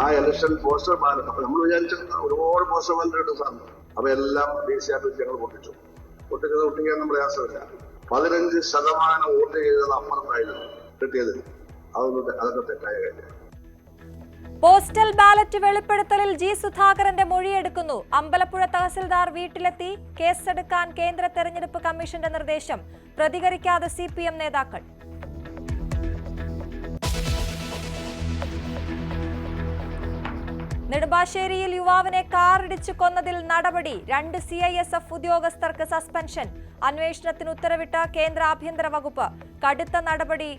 ആ election poster ballot. അപ്പൊ നമ്മൾ വിചാരിച്ച ഒരുപാട് പോസ്റ്റർ ബാലറ്റ് സാറിന്. അപ്പൊ എല്ലാം ദേശീയാഭിവൃദ്ധി ഞങ്ങൾ പൊട്ടിക്കാൻ നമ്മൾ പ്രയാസമില്ല. 15% വോട്ട് ചെയ്തത് അപ്പുറത്തായിരുന്നു കിട്ടിയത്. അതൊക്കെ തെറ്റായ കാര്യം. പോസ്റ്റൽ ബാലറ്റ് വെളിപ്പെടുത്തലിൽ ജി സുധാകരന്റെ മൊഴിയെടുക്കുന്നു. അമ്പലപ്പുഴ തഹസിൽദാർ വീട്ടിലെത്തി കേസെടുക്കാൻ കേന്ദ്ര തെരഞ്ഞെടുപ്പ് കമ്മീഷന്റെ നിർദ്ദേശം. പ്രതികരിക്കാതെ CPM നേതാക്കൾ. നെടുമ്പാശ്ശേരിയിൽ യുവാവിനെ കാറിടിച്ചു കൊന്നതിൽ നടപടി. 2 CISF ഉദ്യോഗസ്ഥർക്ക് സസ്പെൻഷൻ. അന്വേഷണത്തിന് ഉത്തരവിട്ട കേന്ദ്ര ആഭ്യന്തര വകുപ്പ്. കടുത്ത നടപടി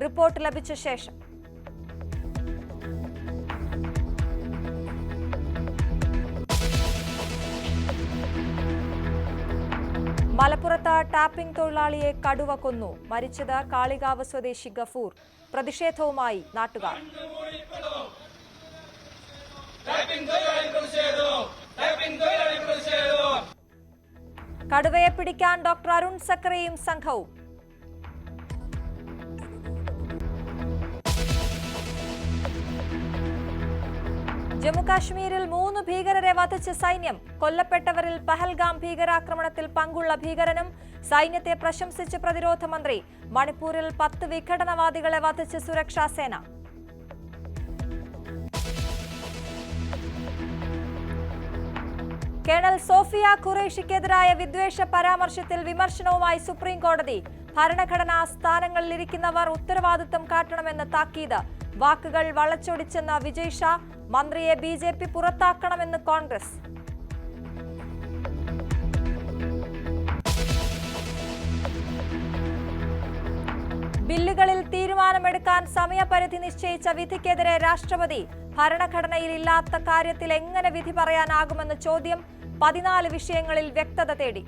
റിപ്പോർട്ട് ലഭിച്ച ശേഷം. മലപ്പുറത്ത് ടാപ്പിംഗ് തൊഴിലാളിയെ കടുവ കൊന്നു. മരിച്ചത് കാളികാവ് സ്വദേശി ഗഫൂർ. പ്രതിഷേധവുമായി നാട്ടുകാർ. കടുവയെ പിടിക്കാൻ ഡോക്ടർ അരുൺ സക്കറിയും സംഘവും. ജമ്മുകാശ്മീരിൽ 3 ഭീകരരെ വധിച്ച സൈന്യം. കൊല്ലപ്പെട്ടവരിൽ പഹൽഗാം ഭീകരാക്രമണത്തിൽ പങ്കുള്ള ഭീകരനും. സൈന്യത്തെ പ്രശംസിച്ച് പ്രതിരോധ മന്ത്രി. മണിപ്പൂരിൽ 10 വിഘടനവാദികളെ വധിച്ച് സുരക്ഷാ സേന. കേണൽ സോഫിയ ഖുറേഷിക്കെതിരായ വിദ്വേഷ പരാമർശത്തിൽ വിമർശനവുമായി സുപ്രീം കോടതി. ഭരണഘടനാ സ്ഥാനങ്ങളിലിരിക്കുന്നവർ ഉത്തരവാദിത്തം കാട്ടണമെന്ന് താക്കീത്. വാക്കുകൾ വളച്ചൊടിച്ചെന്ന വിജയ് ഷാ. മന്ത്രിയെ BJP പുറത്താക്കണമെന്ന് കോൺഗ്രസ്. ബില്ലുകളിൽ തീരുമാനമെടുക്കാൻ സമയപരിധി നിശ്ചയിച്ച വിധിക്കെതിരെ രാഷ്ട്രപതി. ഭരണഘടനയിൽ ഇല്ലാത്ത കാര്യത്തിൽ എങ്ങനെ വിധി പറയാനാകുമെന്ന് ചോദ്യം. 14 വിഷയങ്ങളിൽ വ്യക്തത തേടി.